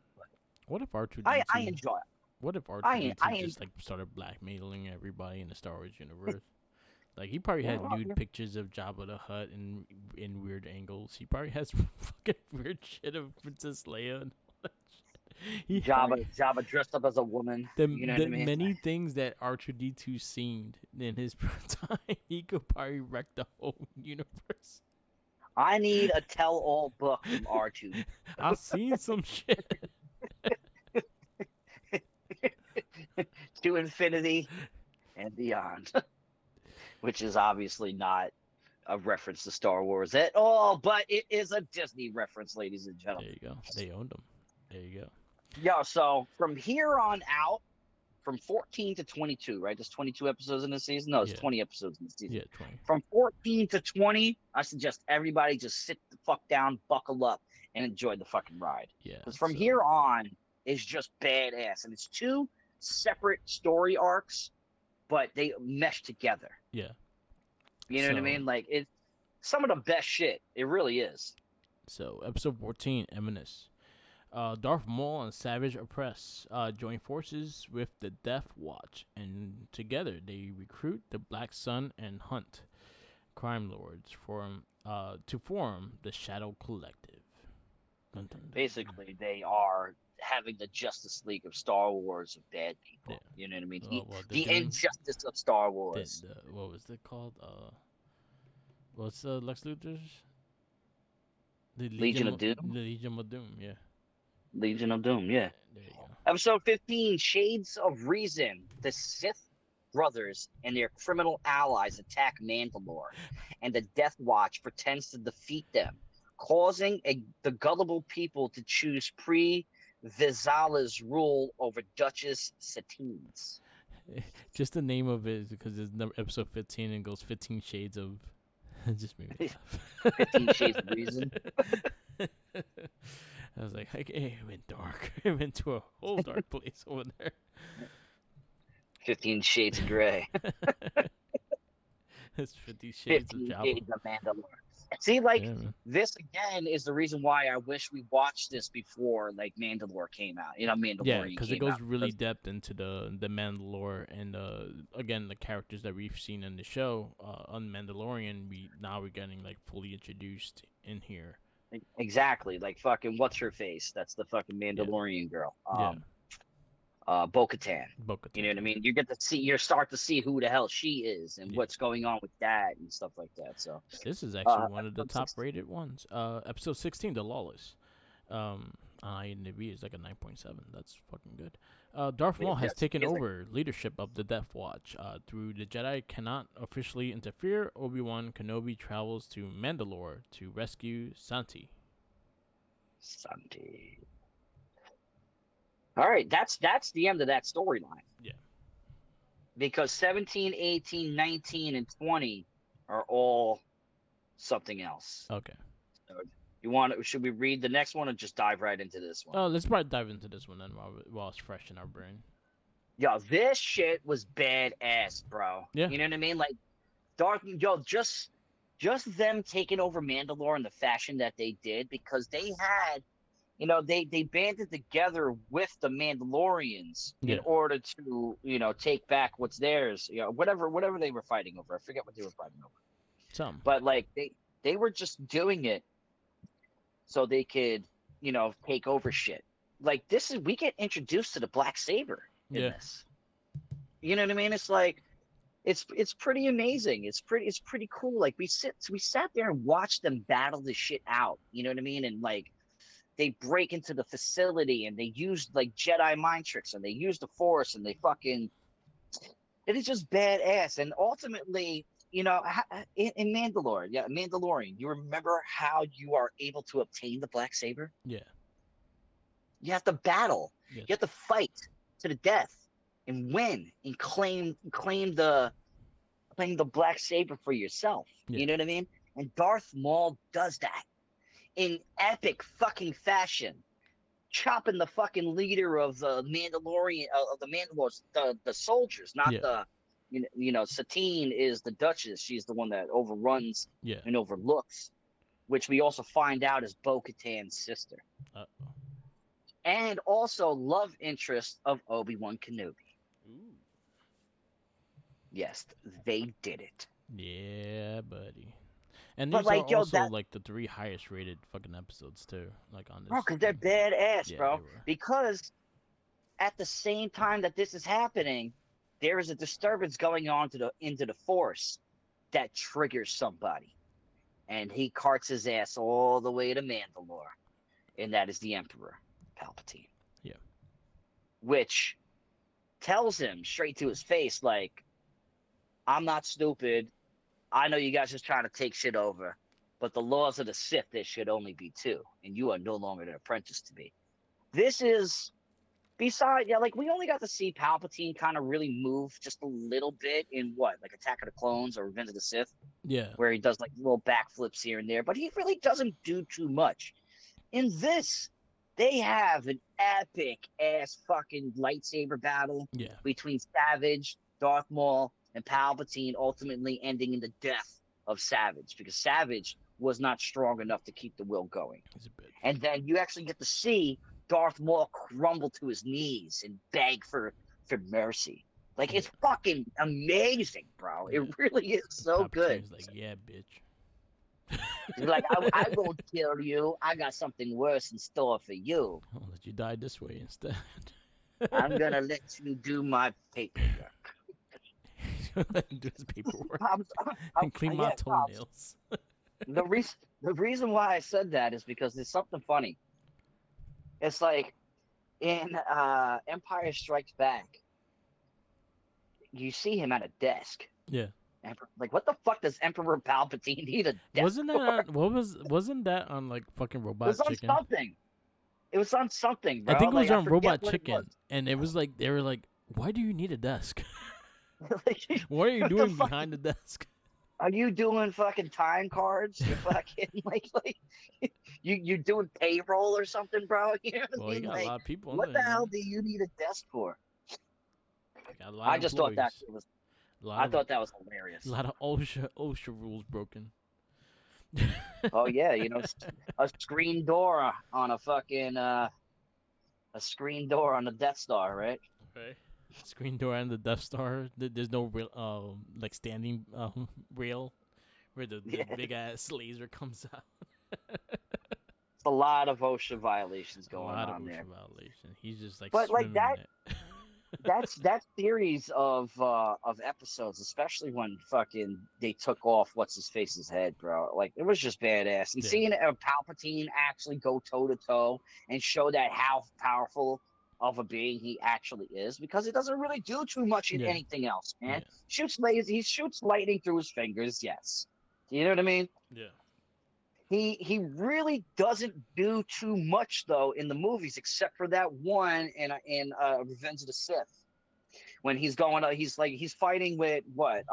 What if R two D I two? enjoy it. What if R two I D two I just like started blackmailing everybody in the Star Wars universe? Like he probably had nude pictures of Jabba the Hutt in weird angles. He probably has fucking weird shit of Princess Leia and all that shit. He probably Jabba dressed up as a woman. You know what I the mean? many things that R2D2 seen in his time, he could probably wreck the whole universe. I need a tell-all book from R2. I've seen some shit. To infinity and beyond, which is obviously not a reference to Star Wars at all, but it is a Disney reference, ladies and There gentlemen. you go. They owned him. There you go. Yeah, so from here on out, from 14 to 22, right? There's 22 episodes in the season. No, it's Yeah. 20 episodes in the season. Yeah, 20. From 14 to 20, I suggest everybody just sit the fuck down, buckle up, and enjoy the fucking ride. Yeah. Because from So, here on is just badass, and it's two separate story arcs, but they mesh together. yeah. You know what I So, mean? Like it's some of the best shit. It really is. episode 14, Eminence. Darth Maul and Savage Opress join forces with the Death Watch, and together they recruit the Black Sun and hunt crime lords to form the Shadow Collective. Dun, dun, dun. Basically, they are having the Justice League of Star Wars of bad Yeah. people. You know what I mean? Well, they're The doing injustice of Star Wars. what was it called? What's Lex Luthor's? Legion of Doom. The Legion of Doom. Yeah. Legion of Doom, yeah. There you go. Episode 15, Shades of Reason. The Sith brothers and their criminal allies attack Mandalore, and the Death Watch pretends to defeat them, causing the gullible people to choose Vizala's rule over Duchess Satine's. Just the name of it is because it's episode 15 and goes 15 shades of. Just made me laugh. 15 Shades of Reason. I was like, hey, it went dark. It went to a whole dark place over there. 15 Shades of Grey. It's 50 shades of 15 Jabba. Shades of Mandalore. See, like, Yeah, this again is the reason why I wish we watched this before, like, Mandalore came out. You know, yeah, Mandalorian because it came goes out. really depth into the Mandalore and again the characters that we've seen in the show on Mandalorian. We're getting like fully introduced in here. Exactly. Like, fucking, what's her face? That's the fucking Yeah, Mandalorian girl. yeah, Bo-Katan. Bo-Katan. You know what I mean? You start to see who the hell she is and Yeah, what's going on with that and stuff like that. So, this is actually one of the episode top 16. rated ones. Episode 16, The Lawless. On IMDb is like a 9.7. That's fucking good. Darth Maul has That's taken amazing. over leadership of the Death Watch. Through the Jedi cannot officially interfere, Obi-Wan Kenobi travels to Mandalore to rescue Santi. Santi. All right, that's the end of that storyline. Yeah. Because 17, 18, 19, and 20 are all something else. Okay. So should we read the next one or just dive right into this one? Let's probably dive into this one then while it's fresh in our brain. Yo, this shit was badass, bro. Yeah. You know what I mean? Like just them taking over Mandalore in the fashion that they did, because they had, they banded together with the Mandalorians Yeah. in order to, take back what's theirs, whatever they were fighting over. I forget what they were fighting over. Some. But like they were just doing it so they could, take over shit. Like we get introduced to the Black Saber in Yeah. this. You know what I mean? It's like It's pretty amazing. It's pretty cool. Like we sat there and watched them battle this shit out. You know what I mean? And like they break into the facility and they use like Jedi mind tricks and they use the Force and they fucking it is just badass. And ultimately, in Mandalore, yeah, Mandalorian, you remember how you are able to obtain the black saber? Yeah. You have to battle. You Yes. have to fight to the death and win and claim the black saber for yourself. Yeah. You know what I mean? And Darth Maul does that in epic fucking fashion, chopping the fucking leader of the Mandalorian of the Mandalores, the soldiers, not Yeah. the Satine is the Duchess. She's the one that overruns Yeah. and overlooks, which we also find out is Bo-Katan's sister, Uh. and also love interest of Obi-Wan Kenobi. Ooh. Yes, they did it. Yeah, buddy. And But these are like, yo, also that like the three highest rated fucking episodes too. Like on bro, this because they're thing. badass, Yeah, they bro. were. Because at the same time that this is happening, there is a disturbance going on into the Force that triggers somebody, and he carts his ass all the way to Mandalore, and that is the Emperor Palpatine, Yeah. which tells him straight to his face, like, "I'm not stupid. I know you guys just trying to take shit over, but the laws of the Sith there should only be two, and you are no longer an apprentice to me." This is Besides, yeah, like we only got to see Palpatine kind of really move just a little bit in what, like Attack of the Clones or Revenge of the Sith, Yeah. where he does like little backflips here and there, but he really doesn't do too much. In this, they have an epic ass fucking lightsaber battle Yeah. between Savage, Darth Maul, and Palpatine, ultimately ending in the death of Savage because Savage was not strong enough to keep the will going. He's a bitch. And then you actually get to see Darth Maul crumble to his knees and beg for mercy. Like Yeah. it's fucking amazing, bro. It Yeah. really is And so good. Palpatine's like, yeah, bitch. He's like, I won't kill you. I got something worse in store for you. I'll let you die this way instead. I'm gonna let you do my paperwork. Let him do his paperwork Pops, and clean my yeah, Pops. toenails. The reason why I said that is because there's something funny. It's like in Empire Strikes Back, you see him at a desk. Yeah. Like, what the fuck does Emperor Palpatine need a desk Wasn't that for? on, wasn't that on like fucking It was Robot on Chicken? something. It was on something, I bro. think it was Like, I on forget Robot what it was. Chicken, and it was like they were like, "Why do you need a desk? Like, What are you what the doing fuck? behind the desk?" Are you doing fucking time cards? You fucking like you doing payroll or something, bro? You know what I Well, he mean? got a Like, lot of people on what there, the you know. hell do you need a desk for? He got a lot of I just thought that employees, it was. a lot I of thought that was a hilarious. lot of OSHA rules broken. Oh yeah, a screen door on a screen door on the Death Star, right? Right. Screen door and the Death Star. There's no real like standing rail where the Yeah, big ass laser comes out. it's a lot of OSHA violations A going lot of on there. OSHA violation. He's just like But like swimming in it. that series of episodes, especially when fucking they took off what's his face's head, bro. Like it was just badass. And Yeah. seeing a Palpatine actually go toe to toe and show that how powerful of a being he actually is, because he doesn't really do too much in Yeah. anything else, man. Yeah. He shoots lightning through his fingers, yes. You know what I mean? Yeah. He really doesn't do too much though in the movies, except for that one in Revenge of the Sith when he's going. He's fighting with what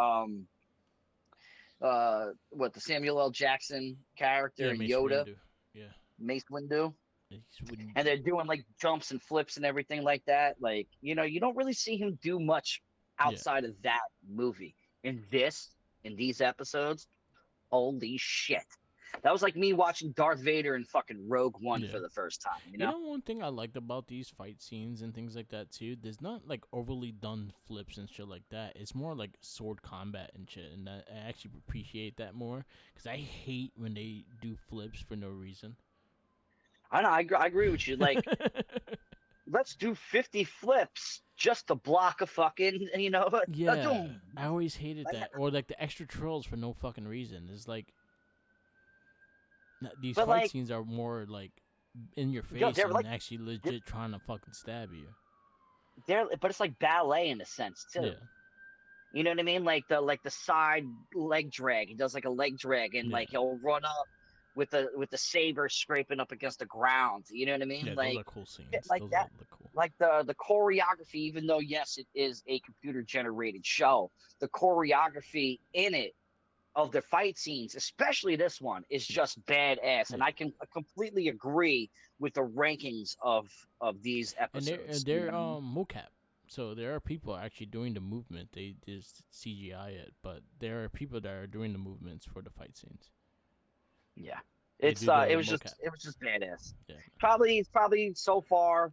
the Samuel L. Jackson character Yeah. and Mace Yoda, Windu. Yeah. Mace Windu, Mace and Windu. they're doing like jumps and flips and everything like that. Like you don't really see him do much Yeah. outside of that movie. In these episodes, holy shit. That was like me watching Darth Vader in fucking Rogue One Yeah. for the first time, you You know? know one thing I liked about these fight scenes and things like that too. There's not like overly done flips and shit like that. It's more like sword combat and shit, and I actually appreciate that more because I hate when they do flips for no reason. I know, I agree with you. Like, let's do 50 flips just to block a fucking, a Yeah, doom. I always hated Like, that. Or like the extra trolls for no fucking reason. It's like these but fight like, scenes are more like in your yo, face they're and like, actually legit trying to fucking stab you. but it's like ballet in a sense too. Yeah, You know what I mean? Like the side leg drag. He does like a leg drag, and yeah, like he'll run up with the saber scraping up against the ground. You know what I mean? yeah. Those Like are cool shit scenes. like Those that. are cool. Like the choreography, even though yes, it is a computer generated show, the choreography in it of the fight scenes, especially this one, is just badass. Yeah, And I can completely agree with the rankings of these and episodes. You know they're what I mean? mocap. So there are people actually doing the movement. They just CGI it, but there are people that are doing the movements for the fight scenes. Yeah. They It's do the it was mocap. just it was just badass. Yeah, Probably so far,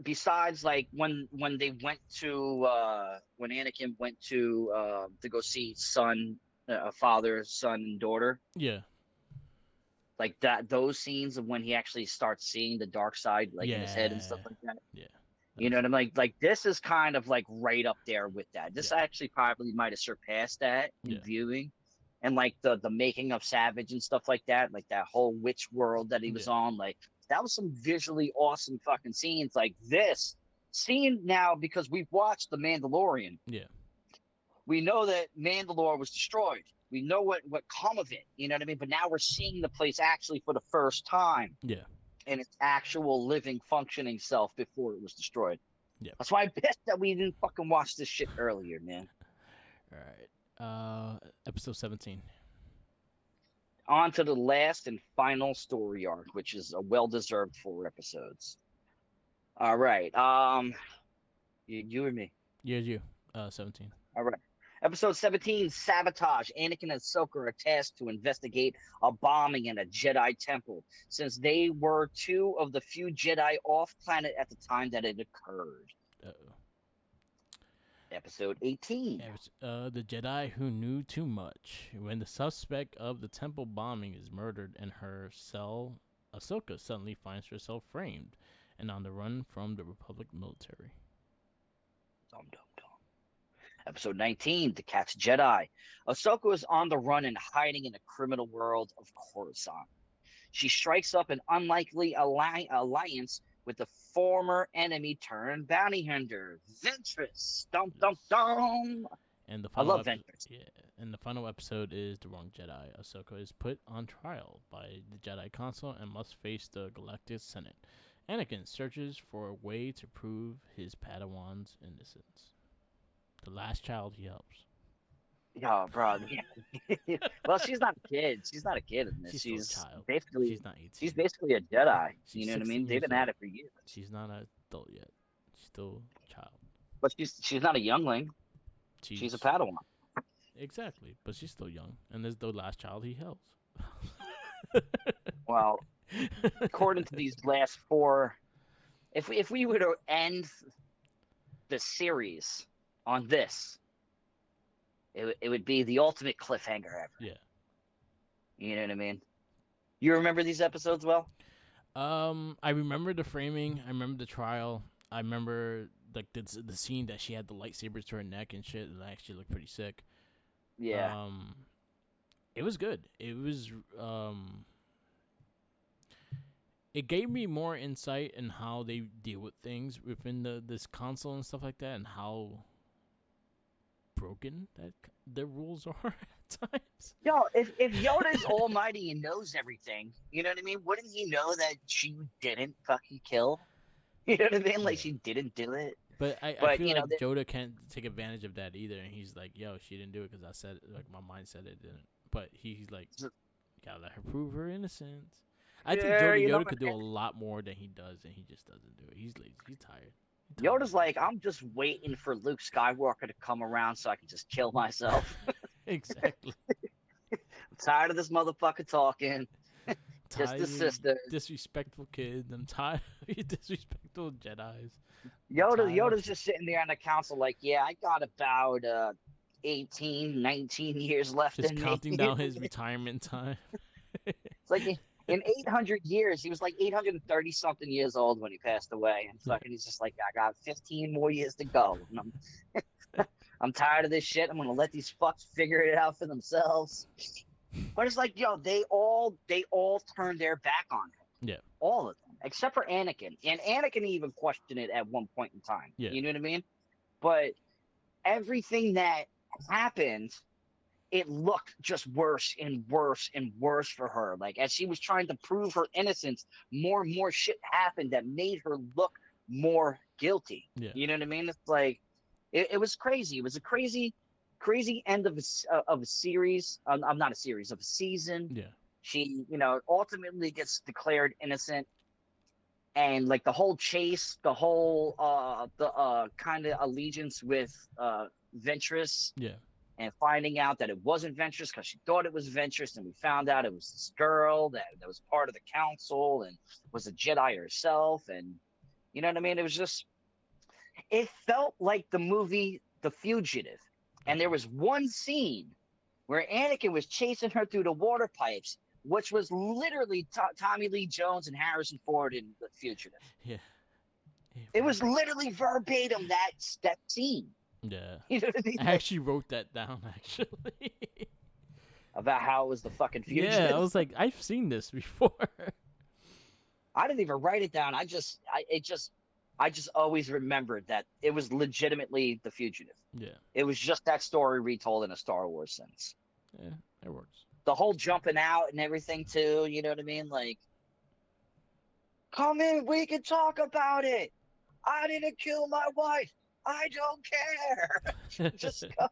besides like when they went to when Anakin went to go see son father, son and daughter, yeah, like that those scenes of when he actually starts seeing the dark side like in his head and stuff yeah, like that. yeah. That You was know what I'm like this is kind of like right up there with that. This yeah, actually probably might have surpassed that in yeah, viewing. And like the making of Savage and stuff like that whole witch world that he was yeah, on, like that was some visually awesome fucking scenes. Like this scene now, because we've watched The Mandalorian, yeah, we know that Mandalore was destroyed. We know what come of it. You know what I mean? But now we're seeing the place actually for the first time yeah, in its actual living, functioning self before it was destroyed. yeah. That's why I'm pissed that we didn't fucking watch this shit earlier, man. All right. Episode 17. On to the last and final story arc, which is a well-deserved 4 episodes. All right. You and me. Yeah, you. 17. All right. Episode 17, Sabotage. Anakin and Ahsoka are tasked to investigate a bombing in a Jedi temple, since they were two of the few Jedi off planet at the time that it occurred. Uh-oh. Episode 18. The Jedi who knew too much. When the suspect of the temple bombing is murdered in her cell, Ahsoka suddenly finds herself framed and on the run from the Republic military. Dum, dum, dum. Episode 19, The Cat's Jedi. Ahsoka is on the run and hiding in the criminal world of Coruscant. She strikes up an unlikely alliance with the former enemy turned bounty hunter, Ventress. Dum, dum, Yes. dum. And the I final love episode, Ventress. yeah, and the final episode is The Wrong Jedi. Ahsoka is put on trial by the Jedi Council and must face the Galactic Senate. Anakin searches for a way to prove his Padawan's innocence. The last child he helps. Yeah, bro. Yeah. Well, she's not a kid. She's not a kid in this. She's still a child. Basically She's not she's 18. basically a Jedi. She's You know what I mean? 16 They've years been at old. it for years. She's not an adult yet. She's still a child. But she's not a youngling. She's a She's Padawan. exactly, but she's still young, and this is the last child he helps. Well, according to these last four, if we were to end the series on this, it would be the ultimate cliffhanger ever. Yeah. You know what I mean? You remember these episodes well? I remember the framing. I remember the trial. I remember like the scene that she had the lightsabers to her neck and shit, and that actually looked pretty sick. Yeah. Um, it was good. It gave me more insight in how they deal with things within this console and stuff like that, and how broken that the rules are at times. Yo, if Yoda's almighty and knows everything, you know what I mean? Wouldn't he know that she didn't fucking kill? You know what I mean? Like Yeah. she didn't do it. But I But feel you know, like Joda can't take advantage of that either, and he's like, "Yo, she didn't do it because I said like my mind said it didn't." But he's like, "Gotta let her prove her innocence." I think yeah, Yoda could do a lot more than he does, and he just doesn't do it. He's lazy. He's tired. He's tired Yoda's of that like, shit. I'm just waiting for Luke Skywalker to come around so I can just kill myself. Exactly. I'm tired of this motherfucker talking. Just Tired the of you sister. disrespectful kids. I'm tired of you disrespectful Jedi's. I'm Yoda tired of Yoda's just sitting there on the council like, yeah, I got about 18, 19 years left just in me. counting down his retirement time. It's like In 800 years, he was like 830 something years old when he passed away, and Yeah. fucking he's just like, I got 15 more years to go, and I'm tired of this shit. I'm gonna let these fucks figure it out for themselves. But it's like, yo, they all turned their back on him, Yeah. all of them, except for Anakin, and Anakin even questioned it at one point in time. Yeah. You know what I mean? But everything that happened, it looked just worse and worse and worse for her. Like as she was trying to prove her innocence, more and more shit happened that made her look more guilty. Yeah. You know what I mean? It's like it was crazy. It was a crazy, crazy end of a series. I'm not a series of a season. Yeah. She, ultimately gets declared innocent, and like the whole chase, the whole the kind of allegiance with Ventress, Yeah. and finding out that it wasn't Ventress because she thought it was Ventress, and we found out it was this girl that was part of the council and was a Jedi herself, and you know what I mean? It was just, it felt like the movie The Fugitive, and there Okay. was one scene where Anakin was chasing her through the water pipes, which was literally Tommy Lee Jones and Harrison Ford in The Fugitive. Yeah. It was literally verbatim that scene. Yeah. You know what I mean? I actually wrote that down actually. About how it was the fucking Yeah, I fugitive. was like, I've seen this before. I didn't even write it down. I just always remembered that it was legitimately the fugitive. Yeah. It was just that story retold in a Star Wars sense. Yeah, it works. The whole jumping out and everything too. You know what I mean? Like, come in, we can talk about it. I didn't kill my wife. I don't care. Just go.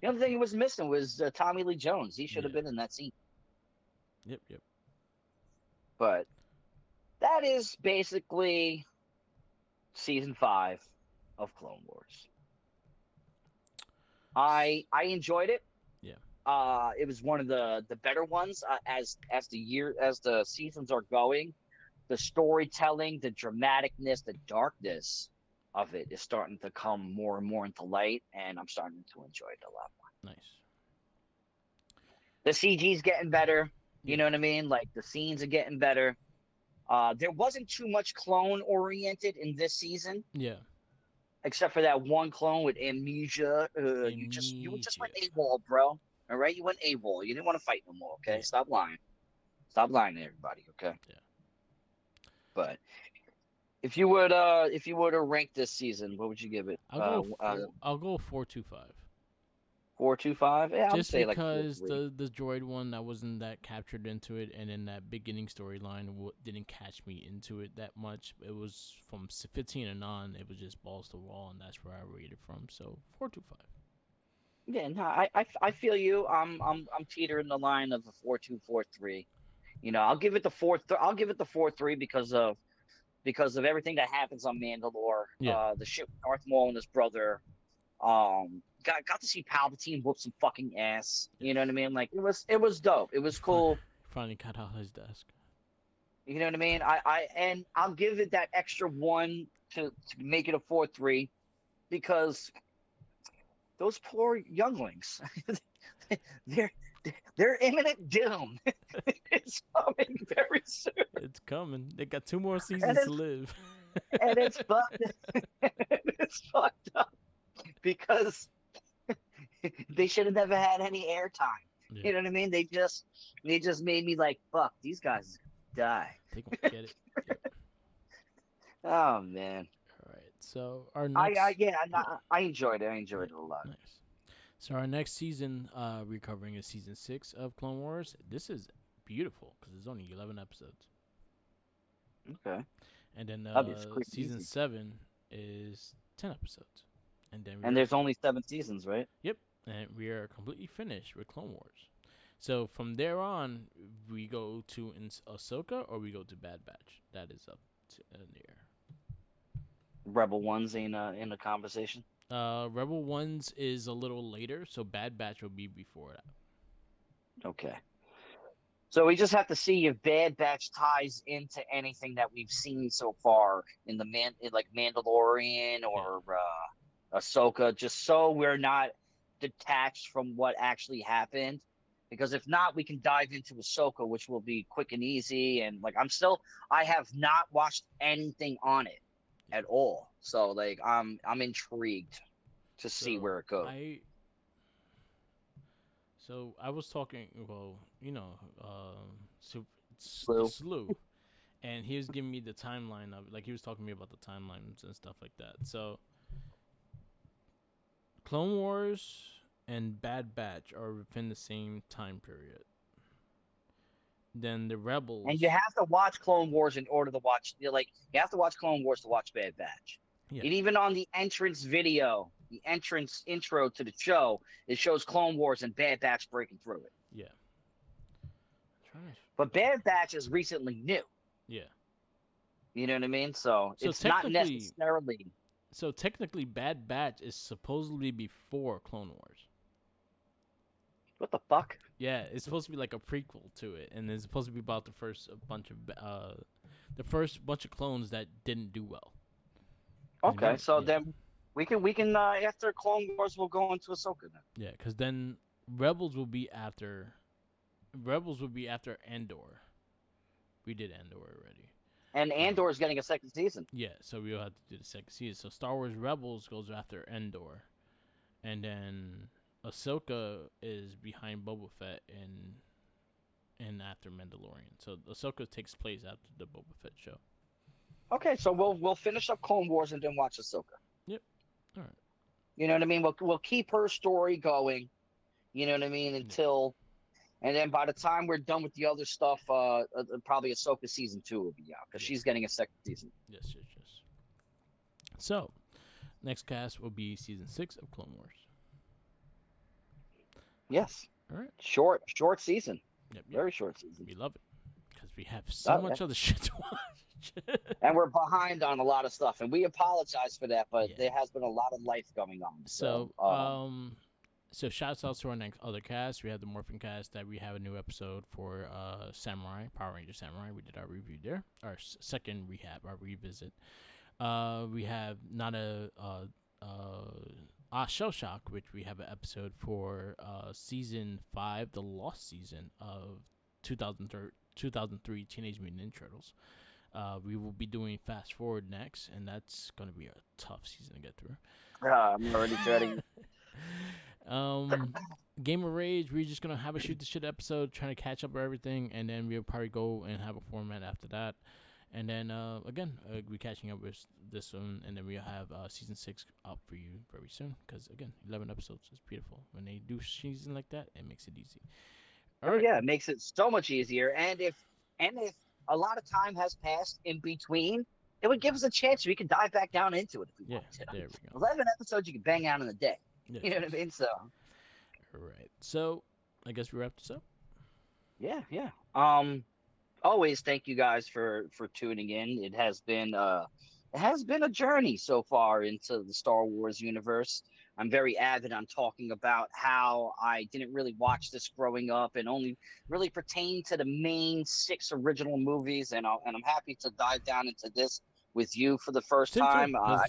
The only thing he was missing was Tommy Lee Jones. He should have Yeah. been in that scene. Yep. Yep. But that is basically season 5 of Clone Wars. I enjoyed it. Yeah. It was one of the better ones as the seasons are going. The storytelling, the dramaticness, the darkness of it is starting to come more and more into light, and I'm starting to enjoy it a lot more. Nice. The CG's getting better. You Yeah. know what I mean? Like the scenes are getting better. There wasn't too much clone oriented in this season, Yeah. except for that one clone with amnesia. You just went Amnesia. AWOL, bro. All right, you went AWOL. You didn't want to fight no more. Okay, Yeah. stop lying. Stop lying to everybody. Okay, Yeah. but if you were to rank this season, what would you give it? I'll go 425. 4.25. Yeah, I would Just say like four because three. the droid one I wasn't that captured into it, and then that beginning storyline didn't catch me into it that much. It was from 15 and on. It was just balls to wall, and that's where I rated from. So 425. Yeah, no, I feel you. I'm teetering the line of a 4.2, 4.3. I'll give it the four. I'll give it the 4.3 because of everything that happens on Mandalore. Yeah. The shit with Darth Maul and his brother. Got to see Palpatine whoop some fucking ass. Yes. You know what I mean? Like it was dope. It He was cool. finally got out his desk. You know what I mean? And I'll give it that extra one to make it a 4.3 because those poor younglings, they're they're imminent doom. It's coming very soon, It's coming. They got 2 more and seasons to live. it's fucked. It's fucked up because they should have never had any airtime. Yeah. You know what I mean? They just made me like, fuck, these guys die. They gonna get it. Yep. Oh man. All right. So our I next. yeah, Yeah. I enjoyed it. I Yeah. enjoyed it a lot. Nice. So our next season, we're covering is season 6 of Clone Wars. This is beautiful because there's only 11 episodes, Okay. and then That'd be quick and season easy. 7 is 10 episodes, and then And there's only 7 seasons, right? yep, and we are completely finished with Clone Wars. So from there on, we go to Ahsoka or we go to Bad Batch. That is up to, in the air. Rebel One's in the conversation. Rebel Ones is a little later, so Bad Batch will be before that. Okay. So we just have to see if Bad Batch ties into anything that we've seen so far in like Mandalorian Yeah, or Ahsoka, just so we're not detached from what actually happened. Because if not, we can dive into Ahsoka, which will be quick and easy. And like, I have not watched anything on it Yeah. at all. So like, I'm intrigued to see So where it goes. I was talking, well, so the Slew. slew, and he was giving me the timeline of, like, he was talking to me about the timelines and stuff like that. So Clone Wars and Bad Batch are within the same time period. Then the And you Rebels, have to watch Clone Wars in order to watch. Like, you have to watch Clone Wars to watch Bad Batch. yeah, And even on the entrance video, the entrance intro to the show, it shows Clone Wars and Bad Batch breaking through it. yeah. Trying But to, Bad Batch is recently new. yeah. You know what I mean? So So it's not technically, necessarily. Bad Batch is supposedly before Clone Wars. What the fuck? Yeah, it's supposed to be like a prequel to it, and it's supposed to be about the first bunch of clones that didn't do well. Because Okay, remember, so yeah, then we can after Clone Wars we'll go into Ahsoka then. yeah, because then Rebels will be after Andor. We did Andor already. And Um, Andor is getting a second season. yeah, so we'll have to do the second season. So Star Wars Rebels goes after Endor, and then Ahsoka is behind Boba Fett and after Mandalorian. So Ahsoka takes place after the Boba Fett show. Okay, so we'll finish up Clone Wars and then watch Ahsoka. Yep. All right. You know what I mean? We'll keep her story going. You know what I mean? Yeah. Until and then by the time we're done with the other stuff, probably Ahsoka season 2 will be out because she's Yes. getting a second season. Yes. Yes. Yes. So next cast will be season 6 of Clone Wars. Yes, All right. short season, Yep. Yep. very short season. We love it because we have so Oh, yeah. much other shit to watch. And we're behind on a lot of stuff, and we apologize for that, but Yeah. there has been a lot of life going on. So, So so shouts out to our next other cast. We have the Morphin cast that we have a new episode for Samurai, Power Ranger Samurai. We did our review there. Our second rehab, our revisit. We have not a Shell Shock, which we have an episode for season 5, the lost season of 2003 Teenage Mutant Ninja Turtles. We will be doing Fast Forward next, and that's going to be a tough season to get through. I'm already dreading. um, Game of Rage, we're just gonna have a shoot the shit episode, trying to catch up with everything, and then we'll probably go and have a format after that. And then again, we're catching up with this one, and then we'll have season 6 up for you very soon. Because again, 11 episodes is beautiful. When they do season like that, it makes it easy. All Oh right. yeah, it makes it so much easier. And if a lot of time has passed in between, it would give us a chance we could dive back down into it if we Yeah, wanted to. there we go. 11 episodes you can bang out in a day. Yes, You know what I yes. mean? So All right. So I guess we wrap this up. yeah, yeah. Always thank you guys for tuning in. It has been a journey so far into the Star Wars universe. I'm very avid on talking about how I didn't really watch this growing up and only really pertained to the main 6 original movies. And I'm happy to dive down into this with you for the first Same too, time. because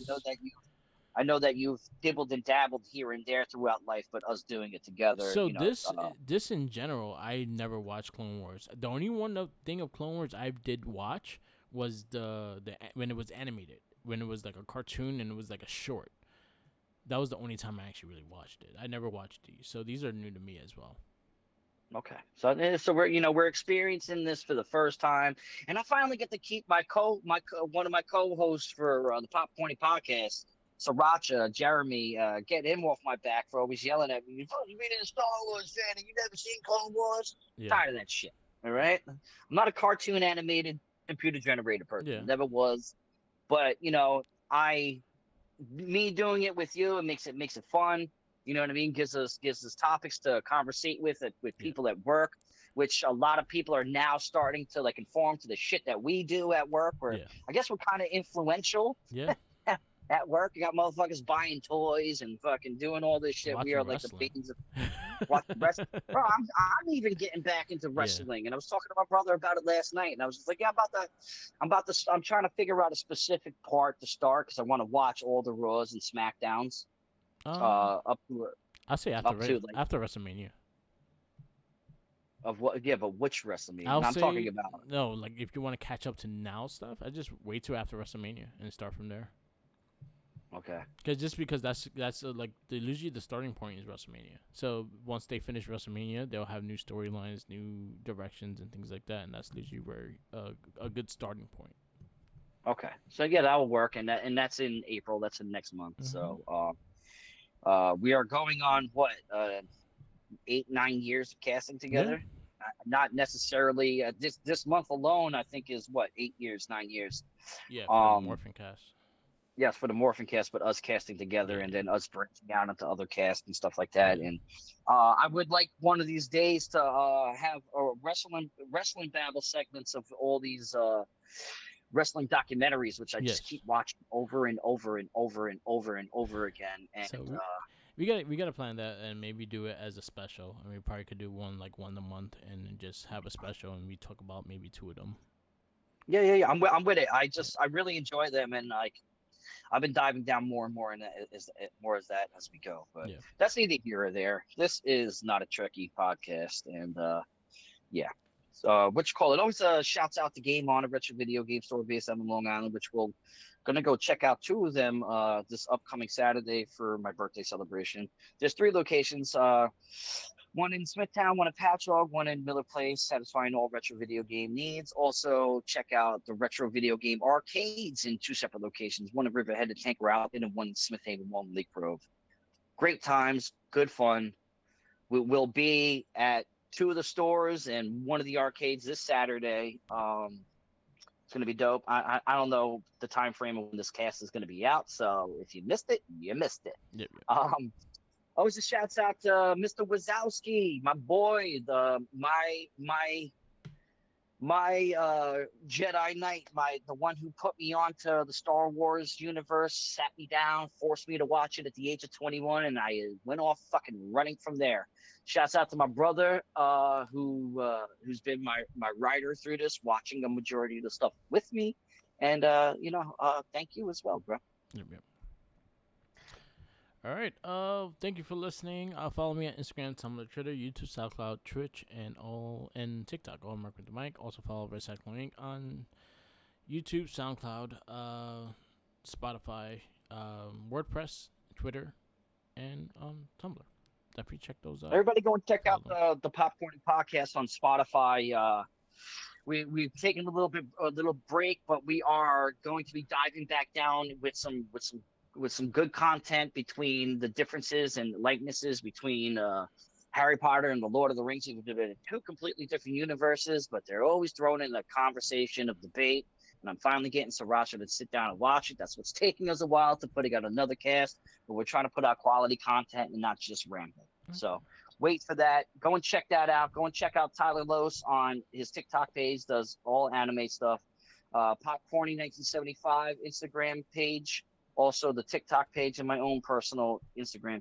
I know that you've dibbled and dabbled here and there throughout life, but us doing it together, so this in general, I never watched Clone Wars. The only thing of Clone Wars I did watch was the when it was animated, when it was like a cartoon and it was like a short. That was the only time I actually really watched it. I never watched these, so these are new to me as well. Okay. So we're experiencing this for the first time, and I finally get to keep one of my co-hosts for the Pop Corny podcast, Sriracha Jeremy, get him off my back for always yelling at me. You've only been a Star Wars fan and you never seen Clone Wars. Yeah, Tired of that shit. All right. I'm not a cartoon animated computer generated person. yeah, Never was. But I me doing it with you, it makes it fun. You know what I mean? Gives us topics to conversate with yeah, people at work, which a lot of people are now starting to like inform to the shit that we do at work. Where yeah, I guess we're kind of influential yeah. at work. You got motherfuckers buying toys and fucking doing all this shit. We are Watching like the wrestling. beings of watching wrestling. Bro, I'm even getting back into Yeah. wrestling, and I was talking to my brother about it last night, and I was just like, yeah, I'm trying to figure out a specific part to start because I want to watch all the Raws and Smackdowns, Um, up to I say up to like after WrestleMania. Of what? Yeah, but which WrestleMania? I'll No, I'm talking say about. no. Like if you want to catch up to now stuff, I just wait till after WrestleMania and start from there. Okay. Because that's like usually the starting point is WrestleMania. So once they finish WrestleMania, they'll have new storylines, new directions, and things like that, and that's usually where a good starting point. Okay. So yeah, that will work, and that's in April. That's in next month. Hmm. So we are going on what 8 9 years of casting Yeah, together. Not necessarily this month alone. I think is what 8 years, 9 years. yeah, for the Um, Morphin cast. yes, for the Morphin cast, but us casting Yeah, together and yeah, then us branching out into other casts and stuff like that. yeah. And I would like one of these days to have wrestling battle segments of all these wrestling documentaries, which I just Yes. keep watching over and over and over and over and over again. And So we gotta plan that and maybe do it as a special. I mean, we probably could do one like one a month and just have a special and we talk about maybe two of them. yeah, yeah, yeah, I'm with it. I really enjoy them, and like I've been diving down more and more in that more as that as we go. But Yeah. that's neither here or there. This is not a Trekkie podcast, and yeah. What you call it? Always shouts out the Game On, a retro video game store based out in Long Island, which we'll gonna go check out two of them this upcoming Saturday for my birthday celebration. There's three locations. One in Smithtown, one in Patchogue, one in Miller Place, satisfying all retro video game needs. Also, check out the retro video game arcades in two separate locations, one in Riverhead and Tanker Outlet, and one in Smith Haven, one in Lake Grove. Great times, good fun. We will be at two of the stores and one of the arcades this Saturday. It's gonna be dope. I don't know the time frame of when this cast is gonna be out, so if you missed it, you missed it. Yep. Yep. Um, always a shouts out to Mr. Wazowski, my boy, the my Jedi Knight, the one who put me onto the Star Wars universe, sat me down, forced me to watch it at the age of 21, and I went off fucking running from there. Shouts out to my brother, who's been my writer through this, watching a majority of the stuff with me, and thank you as well, bro. Yep. Yep. All right. Thank you for listening. Follow me on Instagram, Tumblr, Twitter, YouTube, SoundCloud, Twitch, and TikTok. All Mark with the Mic. Also follow Recycling Inc. on YouTube, SoundCloud, Spotify, WordPress, Twitter, and Tumblr. Definitely check those out. Everybody go and check Follow out them. the Popcorn Podcast on Spotify. We've taken a little break, but we are going to be diving back down with some good content between the differences and likenesses between Harry Potter and the Lord of the Rings. We've been in two completely different universes, but they're always thrown in a conversation of debate. And I'm finally getting Sriracha to sit down and watch it. That's what's taking us a while to putting out another cast, but we're trying to put out quality content and not just ramble. So wait for that. Go and check that out. Go and check out Tyler Lose on his TikTok page. Does all anime stuff. Popcorny 1975 Instagram page. Also the TikTok page and my own personal Instagram